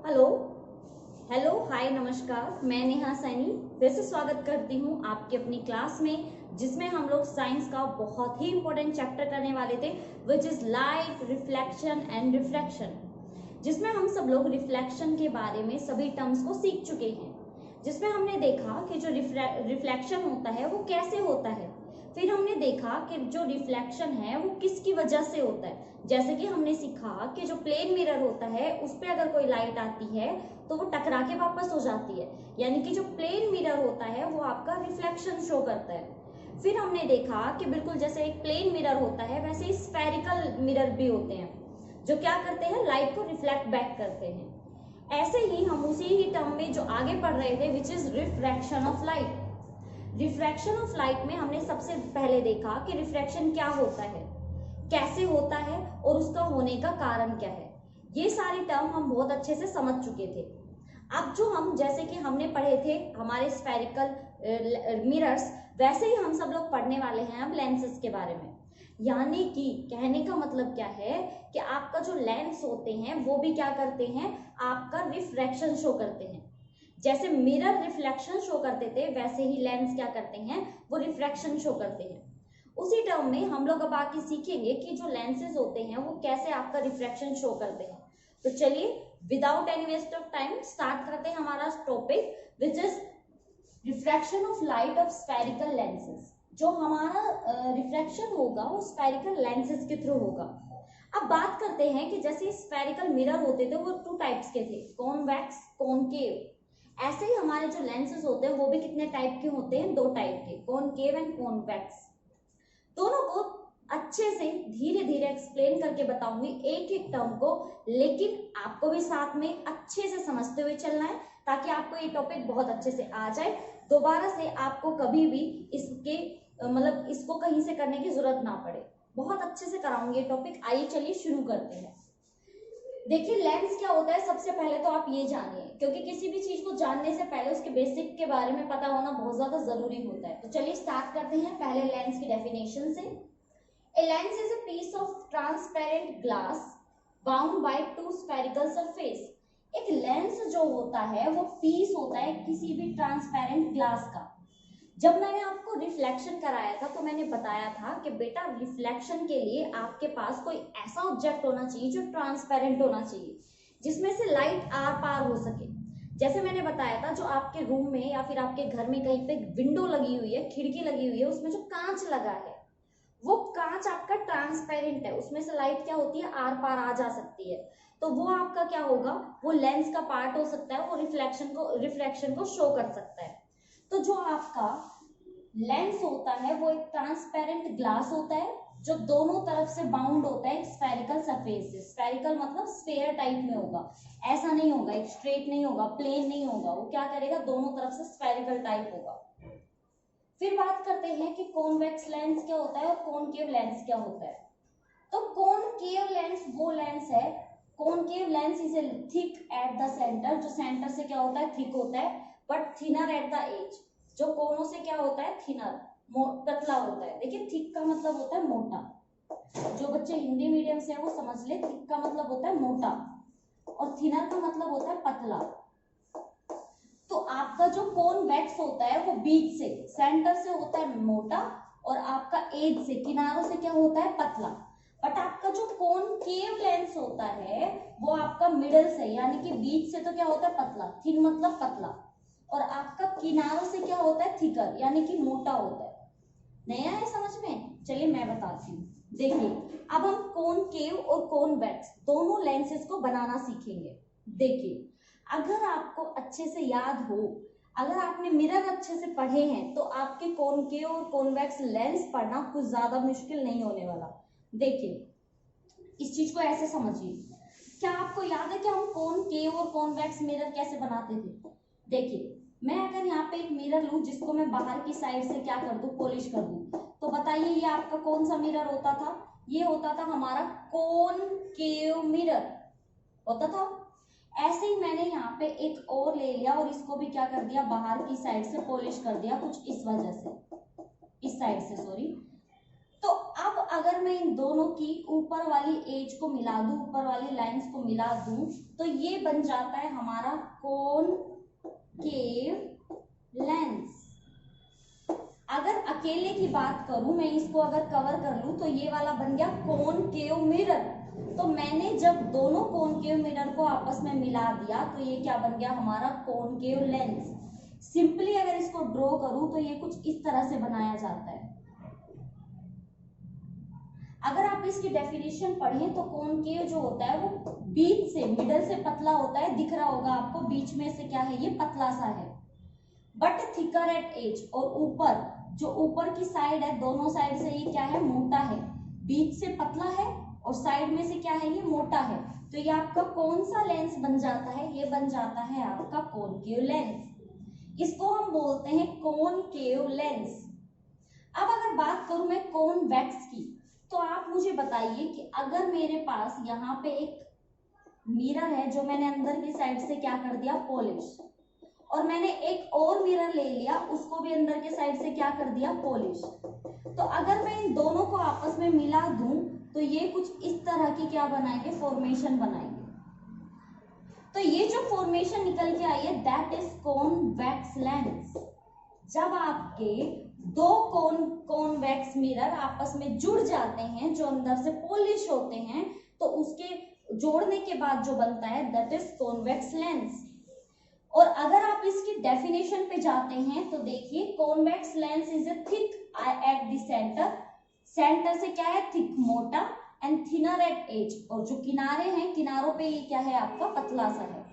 Hello hello hi नमस्कार। मैं नेहा सैनी फिर से स्वागत करती हूँ आपकी अपनी क्लास में, जिसमें हम लोग साइंस का बहुत ही इंपॉर्टेंट चैप्टर करने वाले थे, which is light, reflection and refraction, जिसमें हम सब लोग रिफ्लेक्शन के बारे में सभी टर्म्स को सीख चुके हैं। जिसमें हमने देखा कि जो रिफ्लेक्शन होता है वो कैसे होता है, फिर हमने देखा कि जो रिफ्लेक्शन है वो किसकी वजह से होता है। जैसे कि हमने सीखा कि जो प्लेन मिरर होता है उस पर अगर कोई लाइट आती है तो वो टकरा के वापस हो जाती है, यानी कि जो प्लेन मिरर होता है वो आपका रिफ्लेक्शन शो करता है। फिर हमने देखा कि बिल्कुल जैसे एक प्लेन मिरर होता है वैसे ही स्फेरिकल मिरर भी होते हैं जो क्या करते हैं, लाइट को रिफ्लेक्ट बैक करते हैं। ऐसे ही हम उसी ही टर्म में जो आगे पढ़ रहे थे, विच is refraction of light. Refraction of light में हमने सबसे पहले देखा कि रिफ्रैक्शन क्या होता है, कैसे होता है और उसका होने का कारण क्या है। ये सारे टर्म हम बहुत अच्छे से समझ चुके थे। अब जो हम जैसे कि हमने पढ़े थे हमारे स्फेरिकल मिरर्स, वैसे ही हम सब लोग पढ़ने वाले हैं अब लेंसेज के बारे में। यानी कि कहने का मतलब क्या है कि आपका जो लेंस होते हैं वो भी क्या करते हैं, आपका रिफ्रैक्शन शो करते हैं। जैसे मिरर रिफ्लेक्शन शो करते थे वैसे ही लेंस क्या करते हैं, वो रिफ्रैक्शन शो करते हैं। उसी टर्म में हम लोग अब आके सीखेंगे कि जो लेंसेज होते हैं वो कैसे आपका रिफ्रैक्शन शो करते हैं। तो चलिए without any waste of time start करते हैं हमारा topic, which is refraction of light of spherical lenses. जो हमारा रिफ्रैक्शन होगा वो स्फेरिकल लेंसेज के थ्रू होगा। अब बात करते हैं कि जैसे स्फेरिकल मिरर होते थे वो टू टाइप्स के थे, कॉन्वेक्स, कॉनकेव। ऐसे ही हमारे जो लेंसेज होते हैं वो भी कितने टाइप के होते हैं, दो टाइप के, कॉनकेव एंड कॉन्वेक्स। दोनों को अच्छे से धीरे धीरे एक्सप्लेन करके बताऊंगी एक एक टर्म को, लेकिन आपको भी साथ में अच्छे से समझते हुए चलना है ताकि आपको ये टॉपिक बहुत अच्छे से आ जाए। दोबारा से आपको कभी भी इसके मतलब इसको कहीं से करने की जरूरत ना पड़े। बहुत अच्छे से कराऊंगी ये टॉपिक। आइए चलिए शुरू करते हैं। देखिए लेंस क्या होता है, सबसे पहले तो आप ये जानिए, क्योंकि किसी भी चीज को जानने से पहले उसके बेसिक के बारे में पता होना बहुत ज्यादा जरूरी होता है। तो चलिए स्टार्ट करते हैं पहले लेंस की डेफिनेशन से। A lens is a piece of transparent glass bound by two spherical surface. एक लेंस जो होता है वो पीस होता है किसी भी ट्रांसपेरेंट ग्लास का। जब मैंने आपको रिफ्लेक्शन कराया था तो मैंने बताया था कि बेटा रिफ्लेक्शन के लिए आपके पास कोई ऐसा ऑब्जेक्ट होना चाहिए जो ट्रांसपेरेंट होना चाहिए, जिसमें से लाइट आर पार हो सके। जैसे मैंने बताया था जो आपके रूम में या फिर आपके घर में कहीं पे विंडो लगी हुई है, खिड़की लगी हुई है, उसमें जो कांच लगा है वो कांच आपका ट्रांसपेरेंट है, उसमें से लाइट क्या होती है, आर पार आ जा सकती है। तो वो आपका क्या होगा, वो लेंस का पार्ट हो सकता है, वो रिफ्लेक्शन को शो कर सकता है। तो जो आपका लेंस होता है वो एक ट्रांसपेरेंट ग्लास होता है जो दोनों तरफ से बाउंड होता है स्फेरिकल सरफेस से। स्फेरिकल मतलब स्फेयर टाइप में होगा, ऐसा नहीं होगा, एक स्ट्रेट नहीं होगा, प्लेन नहीं होगा, वो क्या करेगा, दोनों तरफ से स्फेरिकल टाइप होगा। फिर बात करते हैं कि कॉन्वेक्स लेंस क्या होता है और कॉनकेव लेंस क्या होता है। तो कॉनकेव लेंस वो लेंस है, concave lens is thick at the centre, जो सेंटर से क्या होता है, थिक होता है, but thinner at the edge. जो कोनों से क्या होता है, थिनर, पतला होता है। देखिए थिक का मतलब होता है मोटा। जो बच्चे हिंदी मीडियम से है वो समझ ले, थिक का मतलब होता है मोटा और थिनर का मतलब होता है पतला। तो आपका जो कॉन्वेक्स होता है वो बीच से, सेंटर से होता है मोटा और आपका एज से, किनारों से क्या होता है, पतला। बट आपका जो कॉनकेव लेंस होता है वो आपका मिडल से, यानी कि बीच से तो क्या होता है, पतला, थिन मतलब पतला, और आपका किनारों से क्या होता है, थिकर, यानी कि मोटा होता है। नया है समझ में? चलिए मैं बताती हूँ। देखिए अब हम कॉनकेव और कॉन्वेक्स दोनों लेंसेज को बनाना सीखेंगे। देखिए अगर आपको अच्छे से याद हो, अगर आपने मिरर अच्छे से पढ़े हैं तो आपके कॉनकेव और कॉन्वेक्स लेंस पढ़ना कुछ ज्यादा मुश्किल नहीं होने वाला। देखिए इस चीज को ऐसे समझिए, क्या आपको याद है कि हम कॉनकेव और कॉन्वेक्स मिरर कैसे बनाते थे? देखिए मैं अगर यहाँ पे एक मिरर लूं जिसको मैं बाहर की साइड से क्या कर दूं, पॉलिश कर दूं, तो बताइए ये आपका कौन सा मिरर होता था? ये होता था हमारा कॉनकेव मिरर होता था। ऐसे ही मैंने यहाँ पे एक और ले लिया और इसको भी क्या कर दिया, बाहर की साइड से पॉलिश कर दिया, कुछ इस वजह से, इस साइड से, सॉरी, तो अब अगर मैं इन दोनों की ऊपर वाली एज को मिला दूं, ऊपर वाली लाइंस को मिला दूं, तो ये बन जाता है हमारा कॉनकेव लेंस। अगर अकेले की बात करूं, मैं इसको अगर कवर कर लूं, तो ये वाला बन गया कॉनकेव मिरर। तो मैंने जब दोनों कॉनकेव मिरर को आपस में मिला दिया, तो ये क्या बन गया हमारा कॉनकेव लेंस। सिंपली अगर इसको ड्रॉ करूं तो ये कुछ इस तरह से बनाया जाता है। अगर आप इसकी डेफिनेशन पढ़ें तो कॉनकेव जो होता है वो बीच से, मिडल से पतला होता है, दिख रहा होगा आपको, बीच में से क्या है, ये पतला सा है, बट थिकर एट एज। और ऊपर जो ऊपर की साइड है, दोनों साइड से ये क्या है, मोटा है, बीच से पतला है और साइड में से क्या है, ये मोटा है। तो ये आपका कौन सा लेंस बन जाता है, ये बन जाता है आपका कॉनकेव लेंस। इसको हम बोलते हैं कॉनकेव लेंस। अब अगर बात करूं मैं कॉन्वेक्स की, तो आप मुझे बताइए कि अगर मेरे पास यहाँ पे एक मिरर है जो मैंने अंदर की साइड से क्या कर दिया, पॉलिश, और मैंने एक और मिरर ले लिया, उसको भी अंदर के साइड से क्या कर दिया, पॉलिश। तो अगर मैं इन दोनों को आपस में मिला दूं तो ये कुछ इस तरह की क्या बनाएंगे, फॉर्मेशन बनाएंगे। तो ये जो फॉर्मेशन निकल के आई है, दैट इज कॉन्वेक्स लेंस। जब आपके दो कॉन्वेक्स मिरर आपस में जुड़ जाते हैं, जो अंदर से पॉलिश होते हैं, तो उसके जोड़ने के बाद जो बनता है, दैट इज कॉन्वेक्स लेंस। और अगर आप इसकी डेफिनेशन पे जाते हैं तो देखिए, convex lens is A thick at the centre, centre से क्या है, थिक, मोटा, एंड थिनर एट एज, और जो किनारे हैं, किनारों पे ये क्या है, आपका पतला सा है।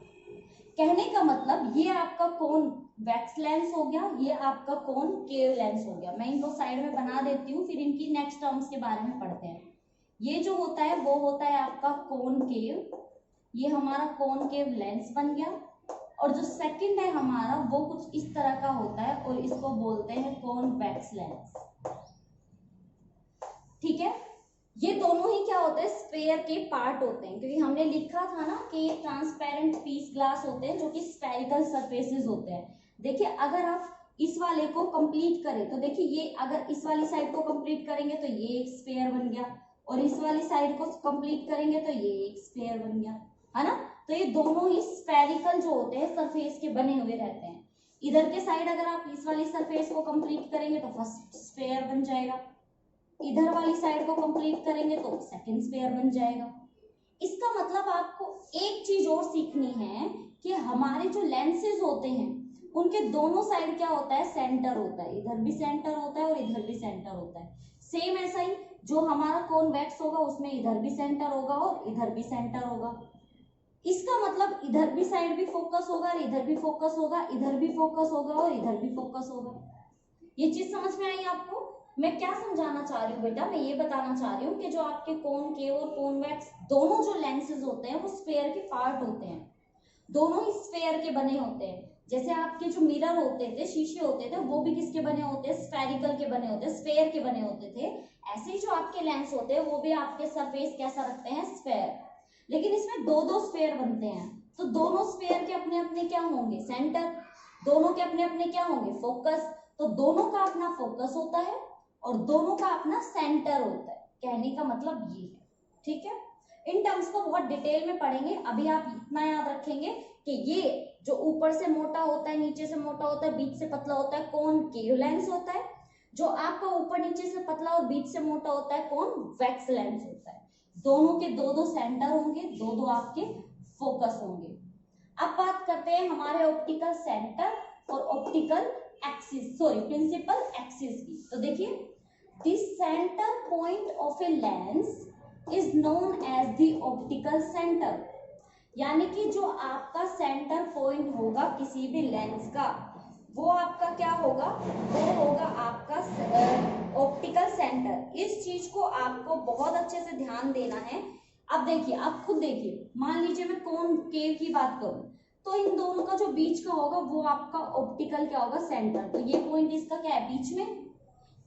कहने का मतलब ये आपका कॉन्वेक्स लेंस हो गया, ये आपका कॉनकेव लेंस हो गया। मैं इनको साइड में बना देती हूँ, फिर इनकी नेक्स्ट टर्म्स के बारे में पढ़ते हैं। ये जो होता है वो होता है आपका कॉनकेव, ये हमारा कॉनकेव लेंस बन गया। और जो सेकंड है हमारा, वो कुछ इस तरह का होता है और इसको बोलते हैं कॉन्वेक्स लेंस। ठीक है, ये दोनों ही क्या होते हैं, स्फेयर के पार्ट होते हैं, क्योंकि हमने लिखा था ना कि ये ट्रांसपेरेंट पीस ग्लास होते हैं जो कि स्फेरिकल सरफेसेस होते हैं। देखिए, अगर आप इस वाले को कंप्लीट करें तो देखिए, ये अगर इस वाली साइड को कंप्लीट करेंगे तो ये एक स्फेयर बन गया, और इस वाली साइड को कंप्लीट करेंगे तो ये एक स्फेयर बन गया, है ना। तो ये दोनों ही स्फेरिकल जो होते हैं, सरफेस के बने हुए रहते हैं। इधर के साइड अगर आप इस वाली सरफेस को कंप्लीट करेंगे तो फर्स्ट स्फेयर बन जाएगा, इधर वाली साइड को कंप्लीट करेंगे तो सेकंड स्फेयर बन जाएगा। इसका मतलब आपको एक चीज और सीखनी है कि हमारे जो लेंसेज होते हैं उनके दोनों साइड क्या होता है, सेंटर होता है, इधर भी सेंटर होता है और इधर भी सेंटर होता है। सेम ऐसा ही जो हमारा कॉन्वेक्स होगा उसमें इधर भी सेंटर होगा और इधर भी सेंटर होगा। इसका मतलब इधर भी साइड भी फोकस होगा और इधर भी फोकस होगा, इधर भी फोकस होगा और इधर भी फोकस होगा। ये चीज समझ में आई आपको? मैं क्या समझाना चाह रही हूँ बेटा, मैं ये बताना चाह रही हूँ कि जो आपके कॉनकेव और कॉन्वेक्स दोनों जो लेंसेज होते हैं वो स्फेयर के पार्ट होते हैं, दोनों ही स्फेयर के बने होते हैं। जैसे आपके जो मिरर होते थे, शीशे होते थे, वो भी किसके बने होते हैं, स्फेरिकल के बने होते हैं, स्फेयर के बने होते थे। ऐसे ही जो आपके लेंस होते हैं वो भी आपके सरफेस कैसा रखते हैं, स्फेयर। लेकिन इसमें दो दो स्फेयर बनते हैं, तो दोनों स्फेयर के अपने अपने क्या होंगे, सेंटर, दोनों के अपने अपने क्या होंगे, फोकस। तो दोनों का अपना फोकस होता है और दोनों का अपना सेंटर होता है। कहने का मतलब ये है, ठीक है। इन टर्म्स को बहुत डिटेल में पढ़ेंगे, अभी आप इतना याद रखेंगे कि ये जो ऊपर से मोटा होता है, नीचे से मोटा होता है, बीच से पतला होता है, कॉनकेव लेंस होता है। जो आपका ऊपर नीचे से पतला और बीच से मोटा होता है, कॉन्वेक्स लेंस होता है। दोनों के दो दो सेंटर होंगे, दो दो आपके फोकस होंगे। अब बात करते हैं हमारे ऑप्टिकल सेंटर और optical axis, sorry principal axis की। तो देखिए, the centre point of a lens is known as the optical centre. यानी कि जो आपका सेंटर पॉइंट होगा किसी भी लेंस का, वो आपका क्या होगा, वो होगा आपका ऑप्टिकल सेंटर। इस चीज को आपको बहुत अच्छे से ध्यान देना है। अब देखिए, आप खुद देखिए, मान लीजिए मैं कॉनकेव की बात करूं तो इन दोनों का जो बीच का होगा वो आपका ऑप्टिकल क्या होगा, सेंटर। तो ये पॉइंट इसका क्या है, बीच में,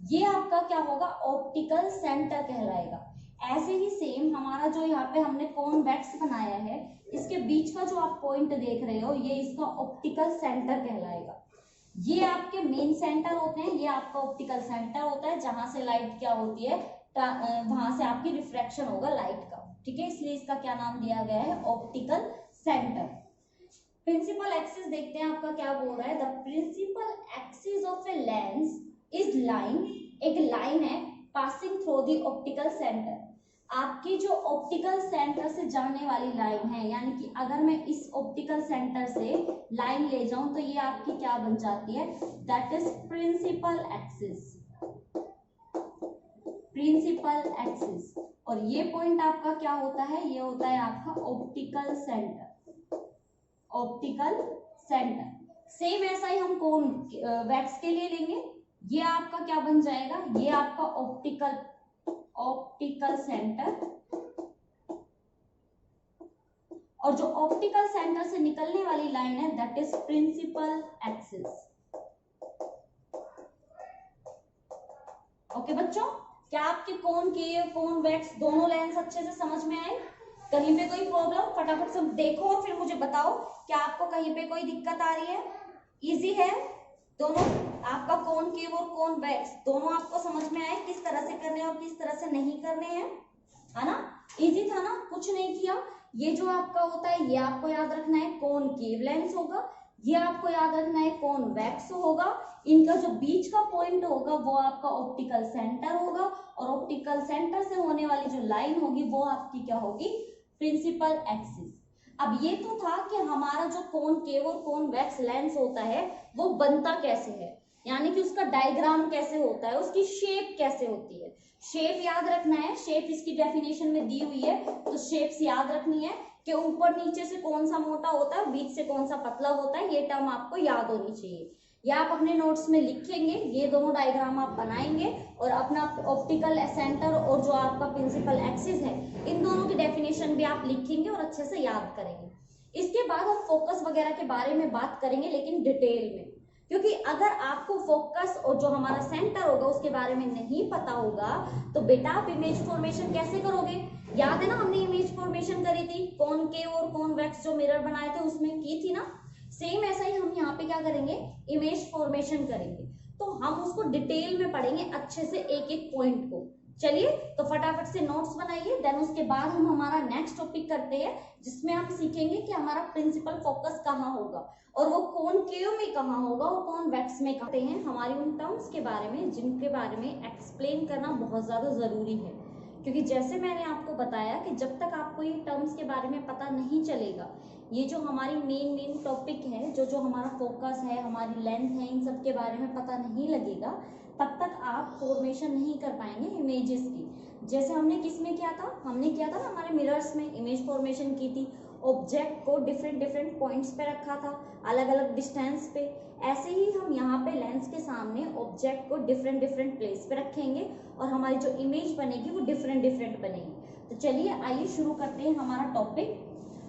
ये आपका क्या होगा, ऑप्टिकल सेंटर कहलाएगा। ऐसे ही सेम हमारा जो यहाँ पे हमने कॉन्वेक्स बनाया है, इसके बीच का जो आप पॉइंट देख रहे हो, ये इसका ऑप्टिकल सेंटर कहलाएगा। ये आपके मेन सेंटर होते हैं, ये आपका ऑप्टिकल सेंटर होता है जहां से लाइट क्या होती है, वहां से आपकी रिफ्रैक्शन होगा लाइट का, ठीक है, इसलिए इसका क्या नाम दिया गया है, ऑप्टिकल सेंटर। प्रिंसिपल एक्सिस देखते हैं आपका क्या बोल रहा है, the principal axis of a lens is line, एक लाइन है passing through the optical centre. आपकी जो ऑप्टिकल सेंटर से जाने वाली लाइन है, यानी कि अगर मैं इस ऑप्टिकल सेंटर से लाइन ले जाऊं तो ये आपकी क्या बन जाती है, that is principal axis, principal axis. और ये पॉइंट आपका क्या होता है, ये होता है आपका optical centre, optical centre. Same ऐसा ही हम कोन वैक्स के लिए लेंगे, ये आपका क्या बन जाएगा, ये आपका ऑप्टिकल सेंटर, और जो ऑप्टिकल सेंटर से निकलने वाली लाइन है that is principal axis. Okay बच्चों, क्या आपके कोन के कोन वैक्स दोनों लेंस अच्छे से समझ में आए? कहीं पे कोई प्रॉब्लम फटाफट से देखो और फिर मुझे बताओ, क्या आपको कहीं पे कोई दिक्कत आ रही है? इजी है दोनों, आपका कोन केव और कोन वैक्स दोनों आपको समझ में आए किस तरह से करने और किस तरह से नहीं करने हैं, है ना? इजी था ना, कुछ नहीं किया। ये जो आपका होता है ये आपको याद रखना है कोन केव लेंस होगा, ये आपको याद रखना है कोन वैक्स होगा, इनका जो बीच का पॉइंट होगा वो आपका ऑप्टिकल सेंटर होगा, और ऑप्टिकल सेंटर से होने वाली जो लाइन होगी वो आपकी क्या होगी, प्रिंसिपल एक्सिस। अब ये तो था कि हमारा जो कोन केव और कोन वैक्स लेंस होता है वो बनता कैसे है, यानी कि उसका डायग्राम कैसे होता है, उसकी शेप कैसे होती है। शेप याद रखना है, शेप इसकी डेफिनेशन में दी हुई है, तो शेप्स याद रखनी है कि ऊपर नीचे से कौन सा मोटा होता है, बीच से कौन सा पतला होता है, ये टर्म आपको याद होनी चाहिए। या आप अपने नोट्स में लिखेंगे, ये दोनों डायग्राम आप बनाएंगे और अपना ऑप्टिकल सेंटर और जो आपका प्रिंसिपल एक्सिस है इन दोनों की डेफिनेशन भी आप लिखेंगे और अच्छे से याद करेंगे। इसके बाद हम फोकस वगैरह के बारे में बात करेंगे, लेकिन डिटेल में, क्योंकि अगर आपको फोकस और जो हमारा सेंटर होगा उसके बारे में नहीं पता होगा तो बेटा आप इमेज फॉर्मेशन कैसे करोगे? याद है ना, हमने इमेज फॉर्मेशन करी थी, कौन के और कौन वैक्स जो मिरर बनाए थे उसमें की थी ना, सेम ऐसा ही हम यहाँ पे क्या करेंगे, इमेज फॉर्मेशन करेंगे। तो हम उसको डिटेल में पढ़ेंगे अच्छे से एक एक पॉइंट को। चलिए तो फटाफट से नोट्स बनाइए, देन उसके बाद हम हमारा नेक्स्ट टॉपिक करते हैं जिसमें हम सीखेंगे कि हमारा प्रिंसिपल फोकस कहाँ होगा और वो कौन केव में कहाँ होगा और कौन वैक्स में करते हैं, हमारी उन टर्म्स के बारे में जिनके बारे में एक्सप्लेन करना बहुत ज्यादा जरूरी है। क्योंकि जैसे मैंने आपको बताया कि जब तक आपको ये टर्म्स के बारे में पता नहीं चलेगा, ये जो हमारी मेन टॉपिक है, जो हमारा फोकस है, हमारी लेंथ है, इन सब के बारे में पता नहीं लगेगा, तब तक आप फॉर्मेशन नहीं कर पाएंगे इमेजेस की। जैसे हमने किस में किया था, हमने किया था ना हमारे मिरर्स में इमेज फॉर्मेशन की थी, ऑब्जेक्ट को डिफरेंट पॉइंट्स पे रखा था, अलग अलग डिस्टेंस पे। ऐसे ही हम यहाँ पे लेंस के सामने ऑब्जेक्ट को डिफरेंट प्लेस पे रखेंगे और हमारी जो इमेज बनेगी वो डिफरेंट बनेगी। तो चलिए आइए शुरू करते हैं हमारा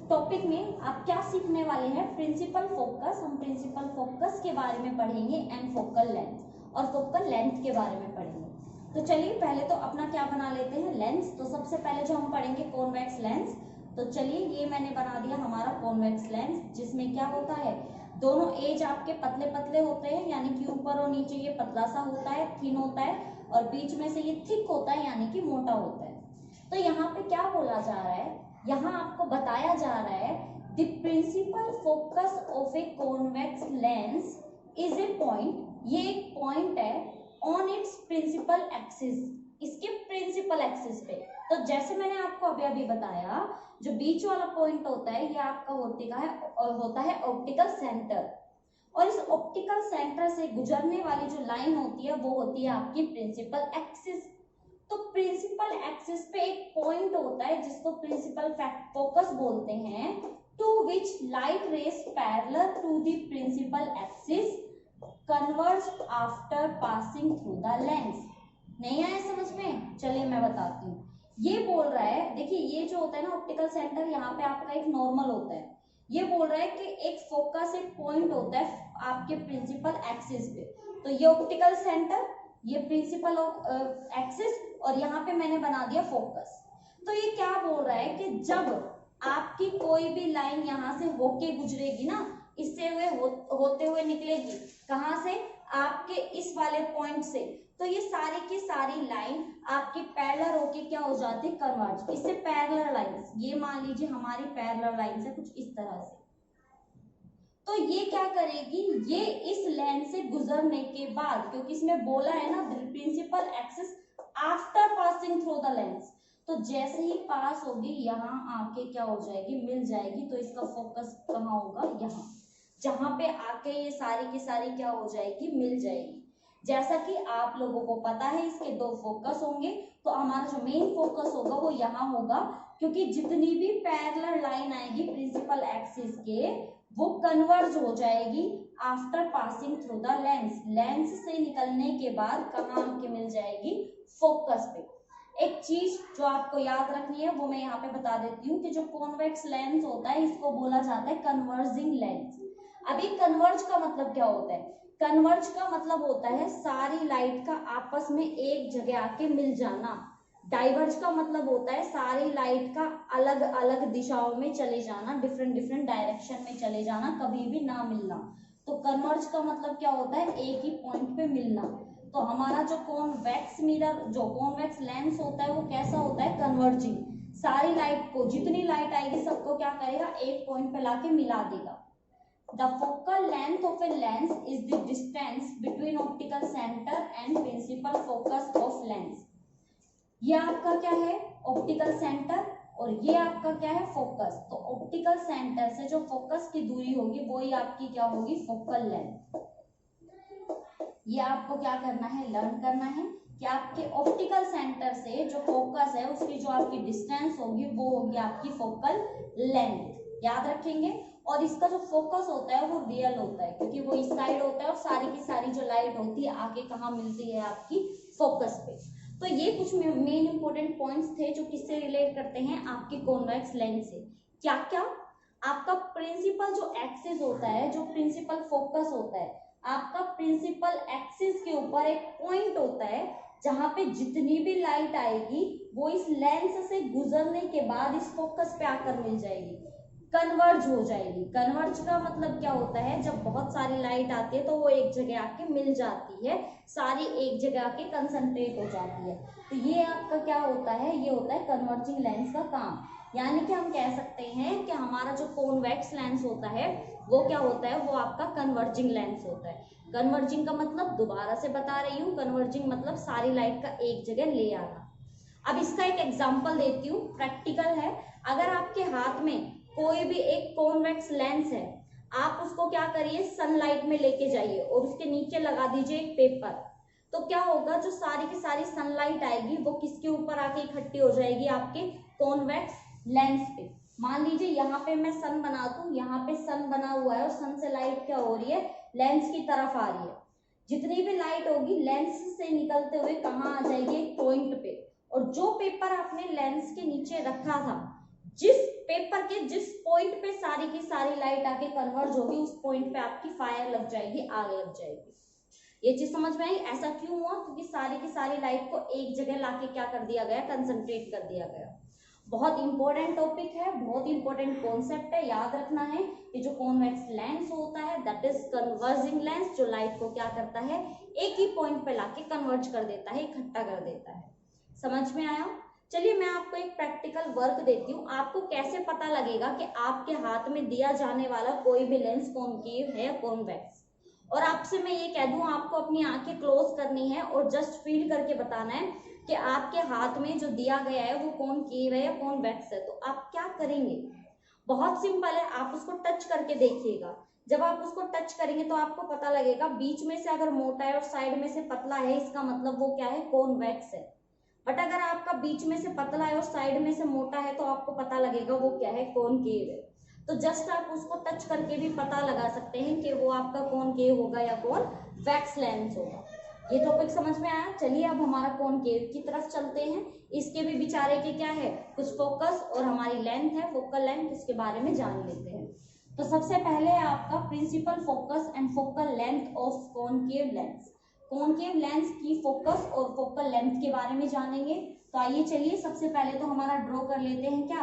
टॉपिक में आप क्या सीखने वाले हैं, प्रिंसिपल फोकस। हम प्रिंसिपल फोकस के बारे में पढ़ेंगे एंड फोकल लेंथ और फोकल लेंथ के बारे में पढ़ेंगे। तो चलिए पहले तो अपना क्या बना लेते हैं, लेंस। तो सबसे पहले जो हम पढ़ेंगे कॉन्वेक्स लेंस। तो चलिए ये मैंने बना दिया हमारा कॉन्वेक्स लेंस, जिसमें क्या होता है, दोनों एज आपके पतले पतले होते हैं, यानी कि ऊपर और नीचे ये पतला सा होता है, थिन होता है, और बीच में से ये थिक होता है, यानी कि मोटा होता है। तो यहाँ पे क्या बोला जा रहा है, यहाँ आपको बताया जा रहा है the principal focus of a convex lens is a point, ये एक पॉइंट है ऑन इट्स प्रिंसिपल एक्सिस, इसके प्रिंसिपल एक्सिस पे। तो जैसे मैंने आपको अभी बताया, जो बीच वाला पॉइंट होता है ये आपका होता है ऑप्टिकल सेंटर, और इस ऑप्टिकल सेंटर से गुजरने वाली जो लाइन होती है वो होती है आपकी प्रिंसिपल एक्सिस। तो प्रिंसिपल एक्सिस पे एक पॉइंट होता है जिसको प्रिंसिपल फोकस बोलते हैं, to which light rays parallel to the principal axis converge after passing through the lens. नहीं आया समझ में? चलिए मैं बताती हूँ। ये बोल रहा है, देखिए ये जो होता है ना ऑप्टिकल सेंटर, यहाँ पे आपका एक नॉर्मल होता है। ये बोल रहा है कि एक फोकस, एक पॉइंट होता है आपके प्रिंसिपल एक्सिस पे। तो ये ऑप्टिकल सेंटर, ये प्रिंसिपल एक्सिस, और यहाँ पे मैंने बना दिया फोकस। तो ये क्या बोल रहा है कि जब आपकी कोई भी लाइन यहाँ से होके गुजरेगी ना, इससे हुए होते हुए निकलेगी, कहाँ से, आपके इस वाले पॉइंट से। तो ये सारी की सारी लाइन आपकी पैरेलल होके क्या हो जाती है, कन्वर्ज। इससे पैरेलल लाइंस, ये मान लीजिए हमारी पैरेलल लाइंस है कुछ इस तरह से। तो ये क्या करेगी, ये इस लाइन से गुजरने के बाद, क्योंकि इसमें बोला है ना principal axis after passing through the lens, तो जैसे ही पास होगी यहाँ आके क्या हो जाएगी, मिल जाएगी। तो इसका फोकस कहाँ होगा, यहाँ, जहां पे आके ये सारी की सारी क्या हो जाएगी, मिल जाएगी। जैसा कि आप लोगों को पता है इसके दो फोकस होंगे, तो हमारा जो मेन फोकस होगा वो यहाँ होगा, क्योंकि जितनी भी पैरेलल लाइन आएगी प्रिंसिपल एक्सिस के, वो कन्वर्ज हो जाएगी after passing through the lens. Lens से निकलने के बाद कहाँ आके मिल जाएगी, फोकस पे। एक चीज जो आपको याद रखनी है वो मैं यहाँ पे बता देती हूँ कि जो कॉन्वेक्स लेंस होता है इसको बोला जाता है कन्वर्जिंग लेंस। अभी कन्वर्ज का मतलब क्या होता है, कन्वर्ज का मतलब होता है सारी लाइट का आपस में एक जगह आके मिल जाना। डाइवर्ज का मतलब होता है सारी लाइट का अलग अलग दिशाओं में चले जाना, डिफरेंट डिफरेंट डायरेक्शन में चले जाना, कभी भी ना मिलना। तो कन्वर्ज का मतलब क्या होता है, एक ही पॉइंट पे मिलना। तो हमारा जो कॉन्वेक्स मिरर, जो कॉन्वेक्स लेंस होता है वो कैसा होता है, कन्वर्जिंग। सारी लाइट को, जितनी लाइट आएगी सबको क्या करेगा, एक पॉइंट पे लाके मिला देगा। The focal length of a lens is the distance between optical center and principal focus of lens. ये आपका क्या है, ऑप्टिकल सेंटर, और ये आपका क्या है, फोकस। तो ऑप्टिकल सेंटर से जो फोकस की दूरी होगी वो ही आपकी क्या होगी, फोकल लेंथ। ये आपको क्या करना है, लर्न करना है कि आपके ऑप्टिकल सेंटर से जो फोकस है उसकी जो आपकी डिस्टेंस होगी वो होगी आपकी फोकल लेंथ। याद रखेंगे। और इसका जो फोकस होता है वो रियल होता है, क्योंकि वो इस साइड होता है और सारी की सारी जो लाइट होती है आगे कहाँ मिलती है, आपकी फोकस पे। तो ये कुछ मेन इंपॉर्टेंट पॉइंट्स थे जो किससे रिलेट करते हैं, आपकी कॉन्वेक्स लेंस से। क्या क्या, आपका प्रिंसिपल जो एक्सिस होता है, जो प्रिंसिपल फोकस होता है, आपका प्रिंसिपल एक्सिस के ऊपर एक पॉइंट होता है जहां पे जितनी भी लाइट आएगी वो इस लेंस से गुजरने के बाद इस फोकस पे आकर मिल जाएगी, कन्वर्ज हो जाएगी। कन्वर्ज का मतलब क्या होता है, जब बहुत सारी लाइट आती है तो वो एक जगह आके मिल जाती है, सारी एक जगह आके कंसंट्रेट हो जाती है। तो ये आपका क्या होता है, ये होता है कन्वर्जिंग लेंस का काम। यानी कि हम कह सकते हैं कि हमारा जो कॉन्वेक्स लेंस होता है वो क्या होता है, वो आपका कन्वर्जिंग लेंस होता है। कन्वर्जिंग का मतलब दोबारा से बता रही हूँ, कन्वर्जिंग मतलब सारी लाइट का एक जगह ले आना। अब इसका एक एग्जाम्पल देती हूँ, प्रैक्टिकल है। अगर आपके हाथ में कोई भी एक कॉन्वेक्स लेंस है, आप उसको क्या करिए, सनलाइट में लेके जाइए और उसके नीचे लगा दीजिए एक पेपर। तो क्या होगा, जो सारी की सारी सनलाइट आएगी वो किसके ऊपर आके इकट्ठी हो जाएगी, आपके कॉन्वेक्स लेंस पे। मान लीजिए यहाँ पे मैं सन बना दूं, यहाँ पे सन बना हुआ है और सन से लाइट क्या हो रही है, लेंस की तरफ आ रही है। जितनी भी लाइट होगी लेंस से निकलते हुए कहाँ आ जाएगी, एक पॉइंट पे। और जो पेपर आपने लेंस के नीचे रखा था, जिस पेपर के जिस पॉइंट पे सारी की सारी लाइट आके कन्वर्ज होगी, उस पॉइंट पे आपकी फायर लग जाएगी, आग लग जाएगी। ये चीज समझ में आई। ऐसा क्यों हुआ, क्योंकि सारी की सारी लाइट को एक जगह लाके क्या कर दिया गया, कंसंट्रेट कर दिया गया। बहुत इंपॉर्टेंट टॉपिक है, बहुत इंपॉर्टेंट कॉन्सेप्ट है, याद रखना है कि जो कॉन्वेक्स लेंस होता है दैट इज कन्वर्जिंग लेंस, जो लाइट को क्या करता है, एक ही पॉइंट पे लाके कन्वर्ज कर देता है, इकट्ठा कर देता है। समझ में आया। चलिए मैं आपको एक प्रैक्टिकल वर्क देती हूँ। आपको कैसे पता लगेगा कि आपके हाथ में दिया जाने वाला कोई भी लेंस कॉनकेव है या कॉन्वेक्स। और आपसे मैं ये कह दूं, आपको अपनी आंखें क्लोज करनी है और जस्ट फील करके बताना है कि आपके हाथ में जो दिया गया है वो कॉनकेव है या कॉन्वेक्स है। तो आप क्या करेंगे, बहुत सिंपल है, आप उसको टच करके देखिएगा। जब आप उसको टच करेंगे तो आपको पता लगेगा, बीच में से अगर मोटा है और साइड में से पतला है, इसका मतलब वो क्या है, कॉन्वेक्स है। बट अगर आपका बीच में से पतला है और साइड में से मोटा है तो आपको पता लगेगा वो क्या है, कॉनकेव है। तो जस्ट आप उसको टच करके भी पता लगा सकते हैं कि वो आपका कॉनकेव होगा या कॉन्वेक्स लेंस होगा। ये टॉपिक समझ में आया। चलिए अब हमारा कॉनकेव की तरफ चलते हैं। इसके भी बेचारे के क्या है, कुछ फोकस और हमारी लेंथ है, फोकल लेंथ, इसके बारे में जान लेते हैं। तो सबसे पहले है आपका principal focus and focal length of concave lens. Concave lens की फोकस और फोकल लेंथ के बारे में जानेंगे। तो आइए चलिए सबसे पहले तो हमारा ड्रॉ कर लेते हैं क्या,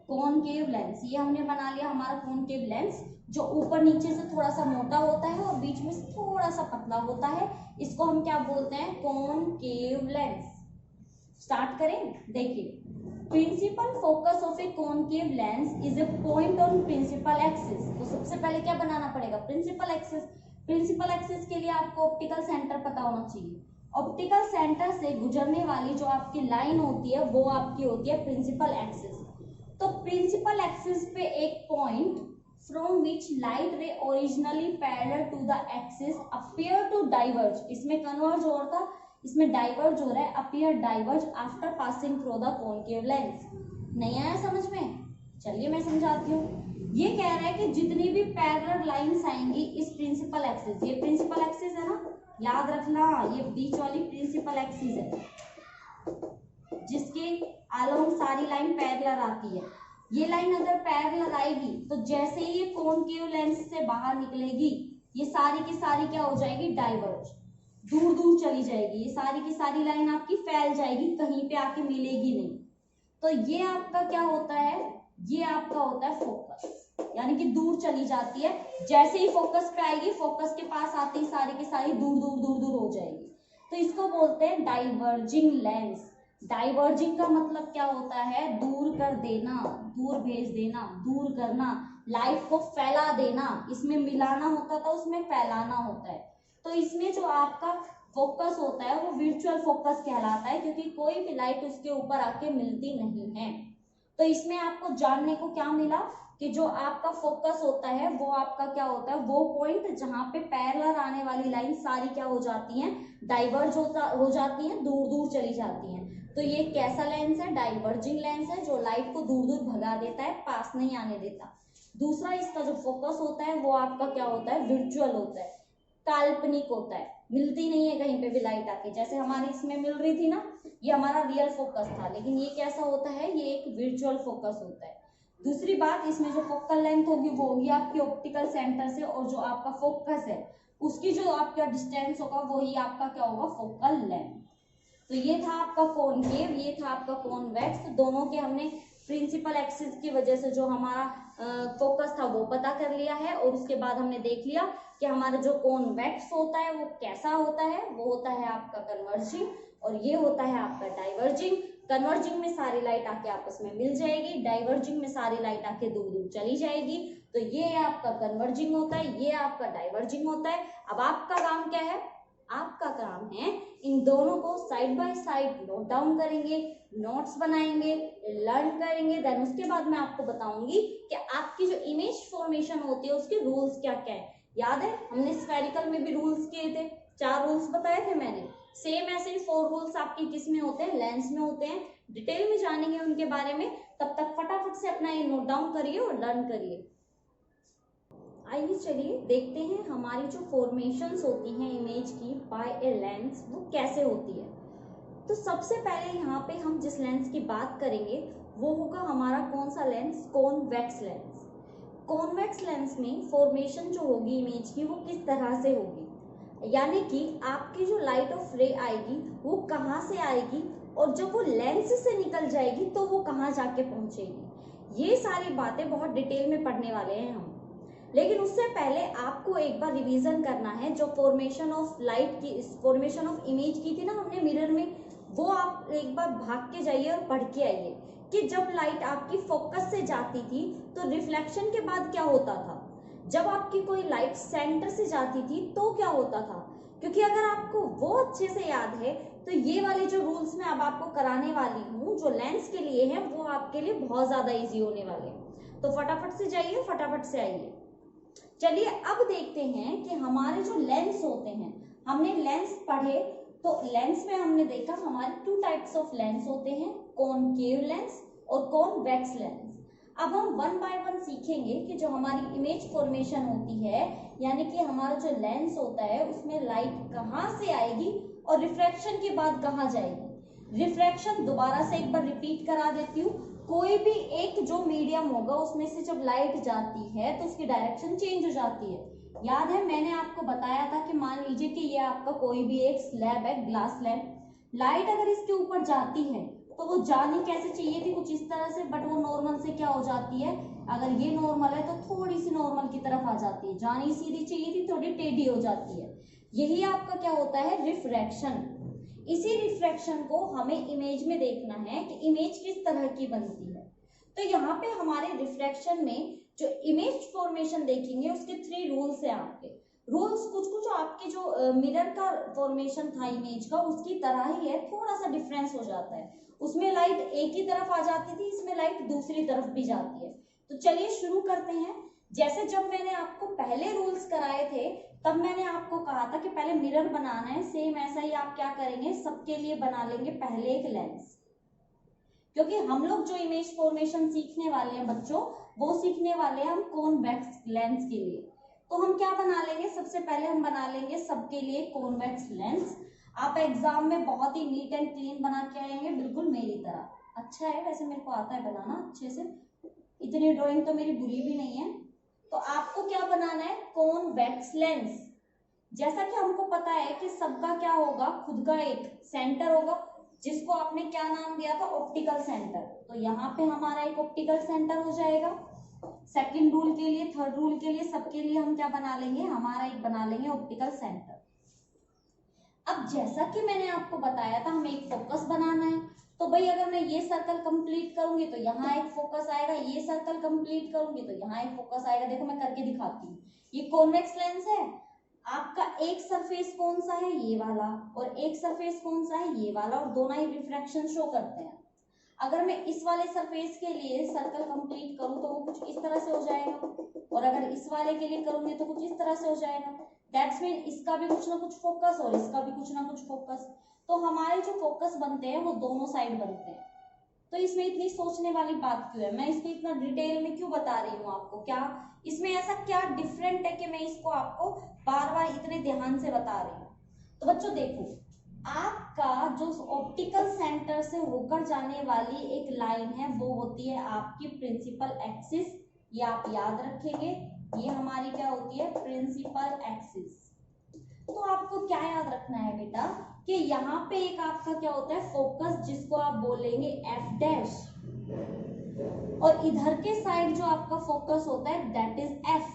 कॉनकेव लेंस, ये हमने बना लिया हमारा कॉनकेव लेंस, जो ऊपर नीचे से थोड़ा सा मोटा होता है और बीच में से थोड़ा सा पतला होता है, इसको हम क्या बोलते हैं, कॉनकेव लेंस। स्टार्ट करें, देखिए, principal focus of a concave lens is a point on principal axis. तो सबसे पहले क्या बनाना पड़ेगा, प्रिंसिपल एक्सिस। प्रिंसिपल एक्सिस के लिए आपको ऑप्टिकल सेंटर पता होना चाहिए। ऑप्टिकल सेंटर से गुजरने वाली जो आपकी लाइन होती है वो आपकी होती है प्रिंसिपल एक्सिस। तो प्रिंसिपल एक्सिस पे एक point from which light ray originally parallel to the axis appear to diverge, इसमें कन्वर्ज हो रहा था, इसमें डाइवर्ज हो रहा है, appear diverge after passing through the concave lens. नहीं आया समझ में, चलिए मैं समझाती हूँ। ये कह रहा है कि जितनी भी पैरेलल लाइंस आएंगी इस प्रिंसिपल एक्सिस, ये प्रिंसिपल एक्सिस है ना, याद रखना, ये बीच वाली प्रिंसिपल एक्सिस है जिसके अलोंग सारी लाइन पैरेलल आती है। ये लाइन अगर पैरेलल आएगी तो जैसे ही ये कॉनकेव लेंस से बाहर निकलेगी ये सारी की सारी क्या हो जाएगी, डाइवर्ज, दूर दूर चली जाएगी, ये सारी की सारी लाइन आपकी फैल जाएगी, कहीं पे आके मिलेगी नहीं। तो ये आपका क्या होता है, ये आपका होता है फोकस, यानी कि दूर चली जाती है, जैसे ही फोकस पे आएगी फोकस के पास आते ही सारी की सारी दूर दूर दूर दूर हो जाएगी। तो इसको बोलते हैं डाइवर्जिंग लेंस। डाइवर्जिंग का मतलब क्या होता है, दूर कर देना, दूर भेज देना, दूर करना, लाइट को फैला देना। इसमें मिलाना होता था, उसमें फैलाना होता है। तो इसमें जो आपका फोकस होता है वो वर्चुअल फोकस कहलाता है, क्योंकि कोई भी लाइट उसके ऊपर आके मिलती नहीं है। तो इसमें आपको जानने को क्या मिला कि जो आपका फोकस होता है वो आपका क्या होता है, वो पॉइंट जहां पे पैरेलल आने वाली लाइन सारी क्या हो जाती हैं, डाइवर्ज हो जाती हैं, दूर दूर चली जाती हैं। तो ये कैसा लेंस है, डाइवर्जिंग लेंस है, जो लाइट को दूर दूर भगा देता है, पास नहीं आने देता। दूसरा इसका जो फोकस होता है वो आपका क्या होता है, वर्चुअल होता है, काल्पनिक होता है, मिलती नहीं है कहीं पे भी लाइट आके, जैसे हमारी इसमें मिल रही थी ना, ये हमारा रियल फोकस था, लेकिन ये कैसा होता है, ये एक वर्चुअल फोकस होता है। दूसरी बात, इसमें जो फोकल लेंथ होगी वो होगी आपकी ऑप्टिकल सेंटर से, और जो आपका फोकस है उसकी जो आपका डिस्टेंस होगा वही आपका क्या होगा, फोकल लेंथ। तो ये था आपका कॉनकेव, ये था आपका कॉन्वेक्स। दोनों के हमने प्रिंसिपल एक्सिस की वजह से जो हमारा फोकस था वो पता कर लिया है, और उसके बाद हमने देख लिया कि हमारा जो कॉन्वेक्स होता है वो कैसा होता है, वो होता है आपका कन्वर्जिंग, और ये होता है आपका डाइवर्जिंग। कन्वर्जिंग में सारी लाइट आके आपस में मिल जाएगी, डाइवर्जिंग में सारी लाइट आके दूर दूर चली जाएगी। तो ये आपका कन्वर्जिंग होता है, ये आपका डाइवर्जिंग होता है। अब आपका काम क्या है, आपका काम है इन दोनों को side by side note down करेंगे, नोट्स बनाएंगे, लर्न करेंगे। देन उसके बाद मैं आपको बताऊंगी कि आपकी जो इमेज फॉर्मेशन होती है उसके रूल्स क्या क्या है। याद है हमने स्फेरिकल में भी रूल्स किए थे, 4 रूल्स बताए थे मैंने। सेम ऐसे ही 4 रूल्स आपकी किस में होते हैं, लेंस में होते हैं। डिटेल में जानेंगे उनके बारे में, तब तक फटाफट से अपना ये नोट डाउन करिए और लर्न करिए। आइए चलिए देखते हैं हमारी जो फॉर्मेशंस होती हैं इमेज की बाय ए लेंस वो कैसे होती है। तो सबसे पहले यहाँ पे हम जिस लेंस की बात करेंगे वो होगा हमारा कौन सा lens, convex lens. Convex lens में फॉर्मेशन जो होगी इमेज की वो किस तरह से होगी, यानी कि आपकी जो लाइट ऑफ रे आएगी वो कहाँ से आएगी, और जब वो लेंस से निकल जाएगी तो वो कहाँ जाके पहुंचेगी। ये सारी बातें बहुत डिटेल में पढ़ने वाले हैं हम, लेकिन उससे पहले आपको एक बार रिवीजन करना है। जो फॉर्मेशन ऑफ लाइट की, फॉर्मेशन ऑफ इमेज की थी ना हमने मिरर में, वो आप एक बार भाग के जाइए और पढ़ के आइए कि जब लाइट आपकी फोकस से जाती थी तो रिफ्लेक्शन के बाद क्या होता था, जब आपकी कोई लाइट सेंटर से जाती थी तो क्या होता था। क्योंकि अगर आपको वो अच्छे से याद है तो ये वाले जो रूल्स मैं अब आपको कराने वाली हूँ जो लेंस के लिए है वो आपके लिए बहुत ज्यादा इजी होने वाले हैं। तो फटाफट से जाइए, फटाफट से आइए। चलिए अब देखते हैं कि हमारे जो लेंस होते हैं, हमने लेंस पढ़े तो लेंस में हमने देखा हमारे 2 टाइप्स ऑफ लेंस होते हैं, कॉनकेव लेंस और कॉन्वेक्स लेंस। अब हम 1 बाय 1 सीखेंगे कि जो हमारी इमेज फॉर्मेशन होती है, यानी कि हमारा जो लेंस होता है उसमें लाइट कहाँ से आएगी और रिफ्रैक्शन के बाद कहाँ जाएगी। रिफ्रैक्शन दोबारा से एक बार रिपीट करा देती हूँ, कोई भी एक जो मीडियम होगा उसमें से जब लाइट जाती है तो उसकी डायरेक्शन चेंज हो जाती है। याद है मैंने आपको बताया था कि मान लीजिए कि ये आपका कोई भी एक स्लैब है, ग्लास स्लैब, लाइट अगर इसके ऊपर जाती है तो वो जानी कैसे चाहिए थी, कुछ इस तरह से, बट वो नॉर्मल से क्या हो जाती है, अगर ये नॉर्मल है तो थोड़ी सी नॉर्मल की तरफ आ जाती है, जानी सीधी चाहिए थी थोड़ी टेढ़ी हो जाती है। यही आपका क्या होता है, रिफ्रैक्शन। इसी रिफ्रैक्शन को हमें इमेज में देखना है कि इमेज किस तरह की बनती है। तो यहाँ पे हमारे रिफ्रैक्शन में जो इमेज फॉर्मेशन देखेंगे उसके 3 रूल्स है आपके। रूल्स कुछ आपके जो मिरर का फॉर्मेशन था इमेज का उसकी तरह ही है, थोड़ा सा डिफरेंस हो जाता है। उसमें लाइट एक ही तरफ आ जाती थी, इसमें लाइट दूसरी तरफ भी जाती है। तो चलिए शुरू करते हैं। जैसे जब मैंने आपको पहले रूल्स कराए थे तब मैंने आपको कहा था कि पहले मिरर बनाना है, सेम ऐसा ही आप क्या करेंगे, सबके लिए बना लेंगे पहले एक लेंस। क्योंकि हम लोग जो इमेज फॉर्मेशन सीखने वाले हैं बच्चों, वो सीखने वाले हैं हम कॉन्वेक्स लेंस के लिए। तो हम क्या बना लेंगे, सबसे पहले हम बना लेंगे सबके लिए कॉन्वेक्स लेंस। आप एग्जाम में बहुत ही नीट एंड क्लीन बना के आएंगे, बिल्कुल मेरी तरह। अच्छा है, वैसे मेरे को आता है बनाना अच्छे से, इतनी ड्राइंग तो मेरी बुरी भी नहीं है। तो आपको क्या बनाना है, कॉन्वेक्स लेंस। जैसा कि हमको पता है कि सबका क्या होगा, खुद का एक सेंटर होगा जिसको आपने क्या नाम दिया था, ऑप्टिकल सेंटर। तो यहाँ पे हमारा एक ऑप्टिकल सेंटर हो जाएगा। सेकंड रूल के लिए, थर्ड रूल के लिए, सबके लिए हम क्या बना लेंगे, हमारा एक बना लेंगे ऑप्टिकल सेंटर। अब जैसा कि मैंने आपको बताया था हमें एक फोकस बनाना है। तो भाई अगर मैं ये सर्कल कंप्लीट करूंगी तो यहाँ एक फोकस आएगा, ये सर्कल कंप्लीट करूंगी तो यहाँ एक फोकस आएगा। देखो मैं करके दिखाती हूँ। ये कॉन्वेक्स लेंस है, आपका एक सरफेस कौन सा है, ये वाला, और एक सरफेस कौन सा है, ये वाला, और दोनों ही रिफ्रैक्शन शो करते हैं। अगर मैं इस वाले सरफेस के लिए सर्कल कंप्लीट करूं तो वो कुछ इस तरह से हो जाएगा, और अगर इस वाले के लिए करूंगी तो कुछ इस तरह से हो जाएगा। दैट्स मीन इसका भी कुछ ना कुछ फोकस और इसका भी कुछ ना कुछ फोकस। तो हमारे जो फोकस बनते हैं वो दोनों साइड बनते हैं। तो इसमें इतनी सोचने वाली बात क्यों है, मैं इसको इतना डिटेल में क्यों बता रही हूँ आपको, क्या इसमें ऐसा क्या डिफरेंट है कि मैं इसको आपको बार बार इतने ध्यान से बता रही हूँ। तो बच्चों देखो, आपका जो ऑप्टिकल सेंटर से होकर जाने वाली एक लाइन है वो होती है आपकी प्रिंसिपल एक्सिस। ये आप याद रखेंगे, ये हमारी क्या होती है, प्रिंसिपल एक्सिस। तो आपको क्या याद रखना है बेटा कि यहाँ पे एक आपका क्या होता है, फोकस, जिसको आप बोलेंगे एफ डैश, और इधर के साइड जो आपका फोकस होता है दैट इज एफ।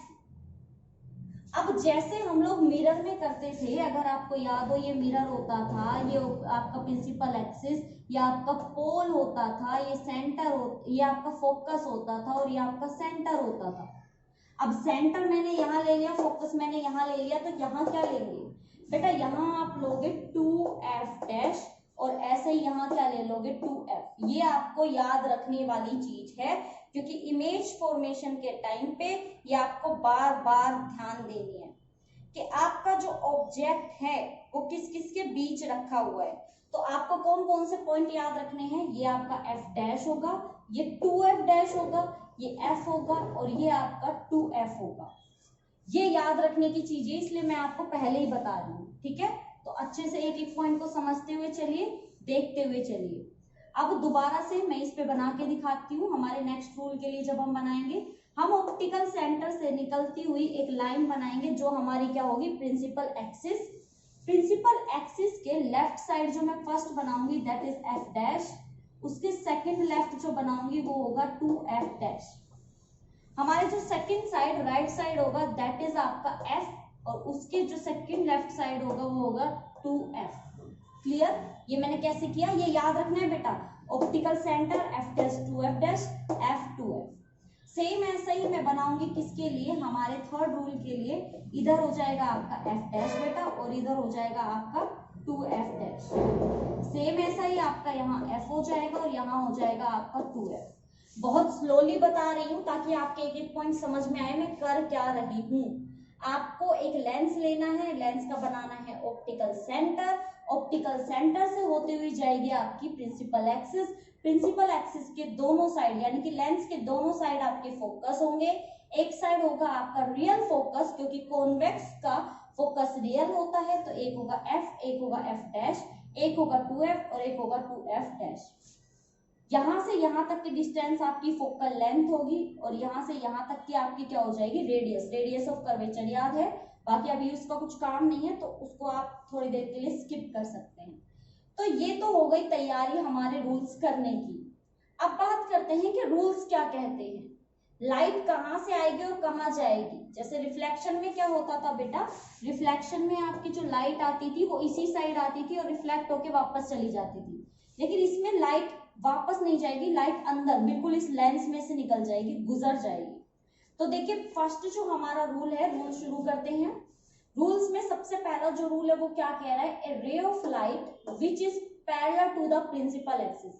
अब जैसे हम लोग मिरर में करते थे, अगर आपको याद हो, ये मिरर होता था, ये आपका प्रिंसिपल एक्सिस, ये आपका पोल होता था, ये सेंटर ये आपका फोकस होता था, और ये आपका सेंटर होता था। अब सेंटर मैंने यहाँ ले लिया, फोकस मैंने यहाँ ले लिया, तो यहाँ क्या लेंगे बेटा, यहाँ आप लोगे 2f डैश, और ऐसे ही यहाँ क्या ले लोगे 2f। ये आपको याद रखने वाली चीज है, क्योंकि इमेज फॉर्मेशन के टाइम पे ये आपको बार बार ध्यान देनी है कि आपका जो ऑब्जेक्ट है वो किस किस के बीच रखा हुआ है। तो आपको कौन कौन से पॉइंट याद रखने हैं, ये आपका f डैश होगा, ये 2f डैश होगा, ये f होगा, और ये आपका 2f होगा। ये याद रखने की चीजें, इसलिए मैं आपको पहले ही बता रही हूँ, ठीक है। तो अच्छे से एक एक पॉइंट को समझते हुए चलिए, देखते हुए चलिए। अब दोबारा से मैं इस पे बना के दिखाती हूँ। हमारे नेक्स्ट रूल के लिए जब हम बनाएंगे, हम ऑप्टिकल सेंटर से निकलती हुई एक लाइन बनाएंगे जो हमारी क्या होगी, प्रिंसिपल एक्सिस। प्रिंसिपल एक्सिस के लेफ्ट साइड जो मैं फर्स्ट बनाऊंगी दैट इज एफ डैश, उसके सेकंड लेफ्ट जो बनाऊंगी वो होगा 2f डैश। हमारे जो सेकंड साइड राइट साइड होगा दैट इज आपका f, और उसके जो सेकंड लेफ्ट साइड होगा वो होगा 2f। क्लियर, ये मैंने कैसे किया, ये याद रखना है बेटा। Optical centre f dash 2f dash f 2f। Same ऐसा ही मैं बनाऊंगी किसके लिए, हमारे थर्ड रूल के लिए। इधर हो जाएगा आपका f डैश बेटा, और इधर हो जाएगा आपका 2f डैश। सेम ऐसा ही आपका यहाँ f हो जाएगा, और यहाँ हो जाएगा आपका 2f। बहुत स्लोली बता रही हूँ ताकि आपके एक एक पॉइंट समझ में आए मैं कर क्या रही हूँ। आपको एक लेंस लेना है, लेंस का बनाना है ऑप्टिकल सेंटर। ऑप्टिकल सेंटर से होते हुए जाएगी आपकी प्रिंसिपल एक्सिस। प्रिंसिपल एक्सिस के दोनों साइड यानी कि लेंस के दोनों साइड आपके फोकस होंगे। एक साइड होगा आपका रियल फोकस, क्योंकि कॉन्वेक्स का फोकस रियल होता है, तो एक होगा f, एक होगा f डैश, एक होगा 2f और एक होगा 2f डैश। यहां से यहां तक की डिस्टेंस आपकी फोकल लेंथ होगी, और यहां से यहां तक की आपकी क्या हो जाएगी, रेडियस। रेडियस ऑफ कर्वेचर याद है, बाकी अभी उसका कुछ काम नहीं है तो उसको आप थोड़ी देर के लिए स्किप कर सकते हैं। तो ये तो हो गई तैयारी हमारे रूल्स करने की। अब बात करते हैं कि रूल्स क्या कहते हैं, लाइट कहाँ से आएगी और कहाँ जाएगी। जैसे रिफ्लेक्शन में क्या होता था बेटा, रिफ्लेक्शन में आपकी जो लाइट आती थी वो इसी साइड आती थी और रिफ्लेक्ट होके वापस चली जाती थी, लेकिन इसमें लाइट वापस नहीं जाएगी, लाइट अंदर बिल्कुल इस लेंस में से निकल जाएगी, गुजर जाएगी। तो देखिए फर्स्ट जो हमारा रूल है, रूल शुरू करते हैं। रूल्स में सबसे पहला जो रूल है वो क्या कह रहा है, a ray of light which is parallel to the principal axis.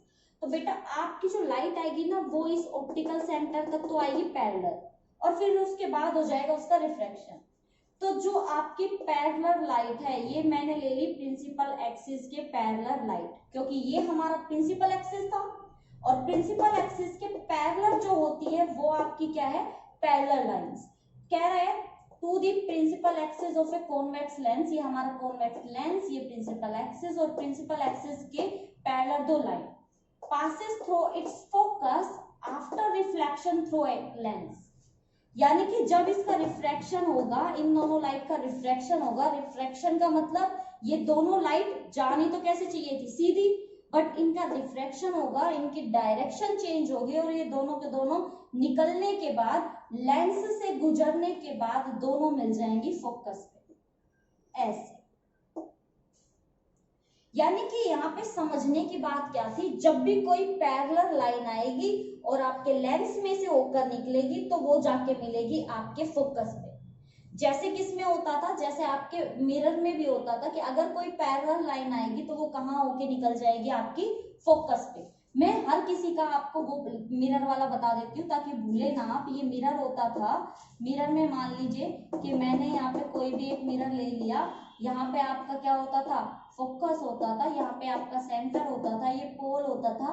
तो बेटा आपकी जो लाइट आएगी ना वो इस ऑप्टिकल सेंटर तक तो आएगी पैरेलल, और फिर उसके बाद हो जाएगा उसका रिफ्रैक्शन। तो जो आपकी पैरेलल लाइट है ये मैंने ले ली प्रिंसिपल एक्सिस के पैरेलल लाइट, क्योंकि ये हमारा प्रिंसिपल एक्सिस था, और प्रिंसिपल एक्सिस के पैरेलल जो होती है वो आपकी क्या है, पैरेलल लाइंस। कह रहा है to the principal axis of a convex lens, ये हमारा कॉन्वेक्स लेंस, ये प्रिंसिपल एक्सिस, और प्रिंसिपल एक्सिस के पैरेलल दो line passes through its focus after reflection through a lens। यानी कि जब इसका रिफ्रैक्शन होगा, इन दोनों लाइट का रिफ्रैक्शन होगा, रिफ्रैक्शन का मतलब ये दोनों लाइट जानी तो कैसे चाहिए थी, सीधी, बट इनका रिफ्रैक्शन होगा, इनकी डायरेक्शन चेंज होगी, और ये दोनों के दोनों निकलने के बाद लेंस से गुजरने के बाद दोनों मिल जाएंगी फोकस पे, ऐसे। यानी कि यहाँ पे समझने की बात क्या थी, जब भी कोई पैरेलल लाइन आएगी और आपके लेंस में से होकर निकलेगी तो वो जाके मिलेगी आपके फोकस पे। जैसे किसमें होता था, जैसे आपके मिरर में भी होता था कि अगर कोई पैरेलल लाइन आएगी तो वो कहाँ होके निकल जाएगी, आपकी फोकस पे। मैं हर किसी का आपको वो मिरर वाला बता देती हूँ ताकि भूले ना आप। ये मिरर होता था, मिरर में मान लीजिए कि मैंने यहाँ पे कोई भी एक मिरर ले लिया, यहाँ पे आपका क्या होता था, फोकस होता था, यहाँ पे आपका सेंटर होता था, ये पोल होता था।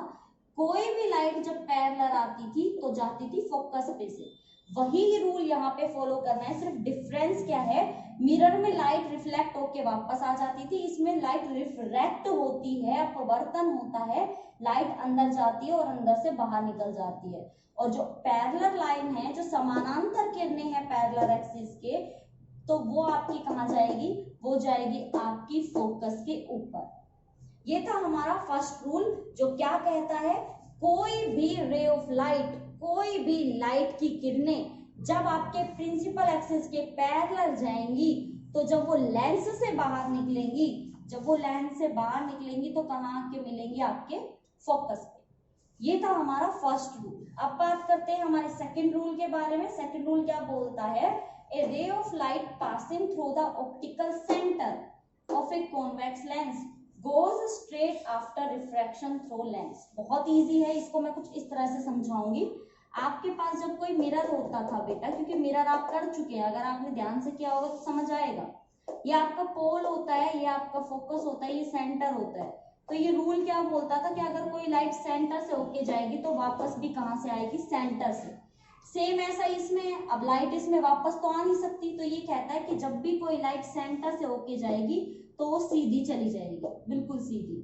कोई भी लाइट जब पैरेलल आती थी तो जाती थी फोकस पे से। वही रूल यहाँ पे फॉलो करना है, सिर्फ डिफरेंस क्या है, मिरर में लाइट रिफ्लेक्ट होके वापस आ जाती थी, इसमें लाइट रिफ्रैक्ट होती है, अपवर्तन होता है, लाइट अंदर जाती है और अंदर से बाहर निकल जाती है। और जो पैरेलल लाइन है, जो समानांतर किरणें हैं पैरेलल एक्सिस के, तो वो आपकी कहाँ जाएगी, वो जाएगी आपकी फोकस के ऊपर। ये था हमारा फर्स्ट रूल, जो क्या कहता है, कोई भी रे ऑफ लाइट, कोई भी लाइट की किरणें जब आपके प्रिंसिपल एक्सिस के पैरेलल जाएंगी तो जब वो लेंस से बाहर निकलेंगी, जब वो लेंस से बाहर निकलेंगी तो कहाँ आके मिलेंगी, आपके फोकस पे। ये था हमारा फर्स्ट रूल। अब बात करते हैं हमारे सेकंड रूल के बारे में। सेकंड रूल क्या बोलता है, a ray of light passing through the optical centre of a convex lens goes straight after refraction through lens। बहुत इजी है, इसको मैं कुछ इस तरह से समझाऊंगी। आपके पास जब कोई मिरर होता था बेटा, क्योंकि मिरर आप कर चुके हैं, अगर आपने ध्यान से किया होगा तो समझ आएगा। ये आपका पोल होता है, ये आपका फोकस होता है, ये सेंटर होता है। तो ये रूल क्या बोलता था कि अगर कोई लाइट सेंटर से होके जाएगी तो वापस भी कहाँ से आएगी, सेंटर से। सेम ऐसा इसमें, अब लाइट इसमें वापस तो आ नहीं सकती, तो ये कहता है कि जब भी कोई लाइट सेंटर से होके जाएगी तो वो सीधी चली जाएगी, बिल्कुल सीधी।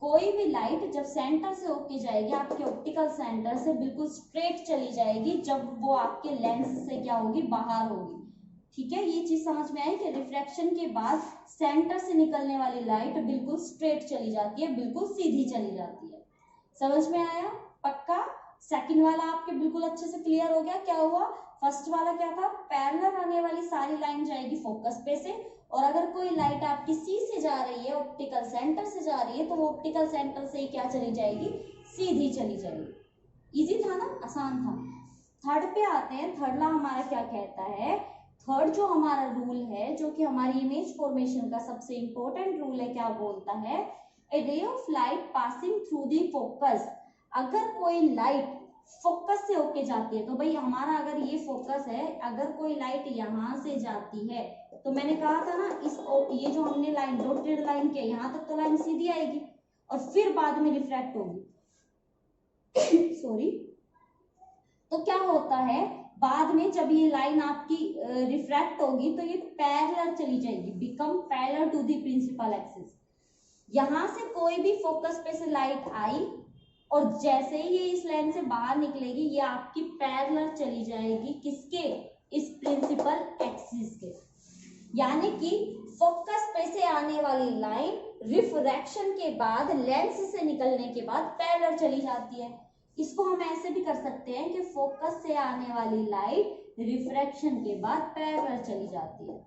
कोई भी लाइट जब सेंटर से होके जाएगी, आपके ऑप्टिकल सेंटर से बिल्कुल स्ट्रेट चली जाएगी जब वो आपके लेंस से क्या होगी, बाहर होगी। ठीक है, ये चीज समझ में आई कि रिफ्रैक्शन के बाद सेंटर से निकलने वाली लाइट बिल्कुल स्ट्रेट चली जाती है, बिल्कुल सीधी चली जाती है। समझ में आया, पक्का। सेकंड वाला आपके बिल्कुल अच्छे से क्लियर हो गया। क्या हुआ, फर्स्ट वाला क्या था, पैरेलल आने वाली सारी लाइन जाएगी फोकस पे से, और अगर कोई लाइट आपकी सी से जा रही है, ऑप्टिकल सेंटर से जा रही है, तो वो ऑप्टिकल सेंटर से ही क्या चली जाएगी, सीधी चली जाएगी। इजी था ना, आसान था। थर्ड पे आते हैं। थर्ड ला हमारा क्या कहता है, थर्ड जो हमारा रूल है, जो कि हमारी इमेज फॉर्मेशन का सबसे इंपॉर्टेंट रूल है, क्या बोलता है, a ray of light passing through the focus. अगर कोई लाइट फोकस से होके जाती है, तो भाई हमारा अगर ये फोकस है, अगर कोई लाइट यहाँ से जाती है, तो मैंने कहा था ना, इस ये जो हमने लाइन डॉटेड लाइन के यहाँ तक तो लाइन सीधी आएगी और फिर बाद में रिफ्रैक्ट होगी सॉरी। तो क्या होता है, बाद में जब ये लाइन आपकी रिफ्रैक्ट होगी तो ये पैरेलल चली जाएगी, become parallel to the principal axis. यहां से कोई भी फोकस पे से लाइट आई और जैसे ही ये इस लाइन से बाहर निकलेगी, ये आपकी पैरेलल चली जाएगी, किसके, इस प्रिंसिपल एक्सिस के। यानी कि फोकस पे से आने वाली लाइन रिफ्रैक्शन के बाद लेंस से निकलने के बाद पैरेलल चली जाती है। इसको हम ऐसे भी कर सकते हैं कि फोकस से आने वाली लाइट रिफ्रैक्शन के बाद पैरेलल चली जाती है।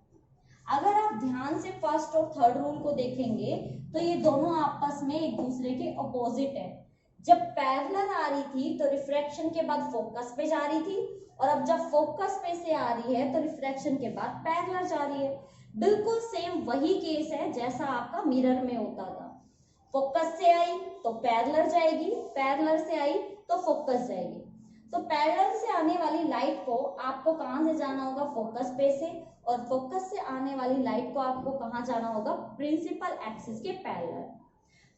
अगर आप ध्यान से फर्स्ट और थर्ड रूल को देखेंगे तो ये दोनों आपस में एक दूसरे के अपोजिट है। जब पैरेलल आ रही थी तो रिफ्रैक्शन के बाद फोकस पे जा रही थी, और अब जब फोकस पे से आ रही है तो रिफ्रैक्शन के बाद पैरेलल जा रही है। बिल्कुल सेम वही केस है जैसा आपका मिरर में होता था। फोकस से आई तो पैरेलल जाएगी, पैरेलल से आई तो फोकस जाएगी। तो पैरेलल से आने वाली लाइट को आपको कहां से जाना होगा? फोकस पे से, और फोकस से आने वाली लाइट को आपको कहां जाना होगा? प्रिंसिपल एक्सिस के पैरेलल।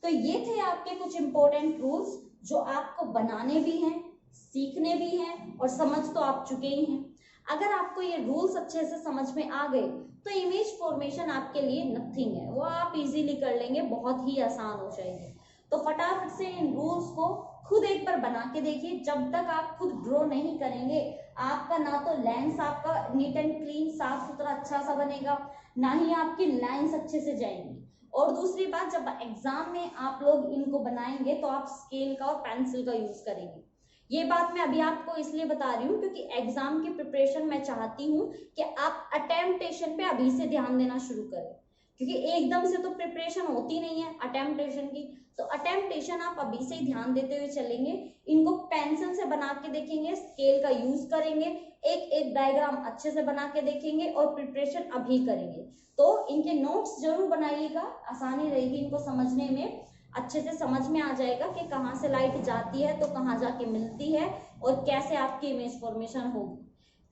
तो ये थे आपके कुछ इंपॉर्टेंट रूल्स जो आपको बनाने भी हैं, सीखने भी हैं, और समझ तो आप चुके ही हैं। अगर आपको ये रूल्स अच्छे से समझ में आ गए तो इमेज फॉर्मेशन आपके लिए नथिंग है, वो आप इजीली कर लेंगे, बहुत ही आसान हो जाएगी। तो फटाफट से इन रूल्स को खुद एक बार बना के देखिए। जब तक आप खुद ड्रॉ नहीं करेंगे आपका ना तो लेंस आपका नीट एंड क्लीन साफ सुथरा अच्छा सा बनेगा, ना ही आपकी लाइंस अच्छे से जाएंगी। और दूसरी बात, जब एग्जाम में आप लोग इनको बनाएंगे तो आप स्केल का और पेंसिल का यूज करेंगे। ये बात मैं अभी आपको इसलिए बता रही हूँ क्योंकि एग्जाम की प्रिपरेशन मैं चाहती हूँ कि आप अटेम्प्टेशन पे अभी से ध्यान देना शुरू करें, क्योंकि एकदम से तो प्रिपरेशन होती नहीं है अटेम्प्टेशन की। तो अटेम्प्टेशन आप अभी से ही ध्यान देते हुए चलेंगे, इनको पेंसिल से बना के देखेंगे, स्केल का यूज करेंगे, एक एक डायग्राम अच्छे से बना के देखेंगे और प्रिपरेशन अभी करेंगे। तो इनके नोट्स जरूर बनाइएगा, आसानी रहेगी इनको समझने में, अच्छे से समझ में आ जाएगा कि कहाँ से लाइट जाती है तो कहाँ जाके मिलती है और कैसे आपकी इमेज फॉर्मेशन होगी।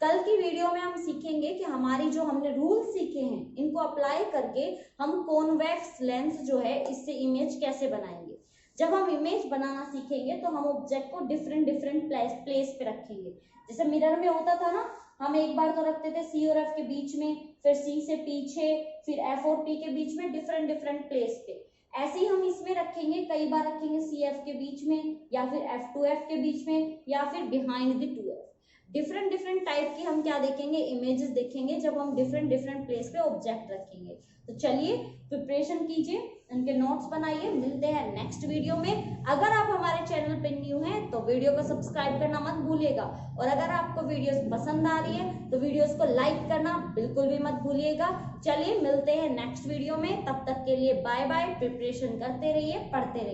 कल की वीडियो में हम सीखेंगे कि हमारी जो हमने रूल सीखे हैं इनको अप्लाई करके हम कॉन्वेक्स लेंस जो है इससे इमेज कैसे बनाएंगे। जब हम इमेज बनाना सीखेंगे तो हम ऑब्जेक्ट को डिफरेंट डिफरेंट प्लेस पे रखेंगे। जैसे मिरर में होता था ना, हम एक बार तो रखते थे सी और एफ के बीच में, फिर सी से पीछे, फिर एफ और पी के बीच में, डिफरेंट डिफरेंट प्लेस पे। ऐसे ही हम इसमें रखेंगे, कई बार रखेंगे सी एफ के बीच में, या फिर एफ टू एफ के बीच में, या फिर behind the two F. Different different type की हम क्या देखेंगे? इमेजेस देखेंगे जब हम डिफरेंट डिफरेंट प्लेस पे ऑब्जेक्ट रखेंगे। तो चलिए प्रिपरेशन कीजिए, उनके नोट्स बनाइए। मिलते हैं नेक्स्ट वीडियो में। अगर आप हमारे चैनल पे न्यू हैं तो वीडियो को सब्सक्राइब करना मत भूलिएगा, और अगर आपको वीडियोस पसंद आ रही है तो वीडियोस को लाइक करना बिल्कुल भी मत भूलिएगा। चलिए मिलते हैं नेक्स्ट वीडियो में, तब तक के लिए बाय बाय। प्रिपरेशन करते रहिए, पढ़ते रहिए।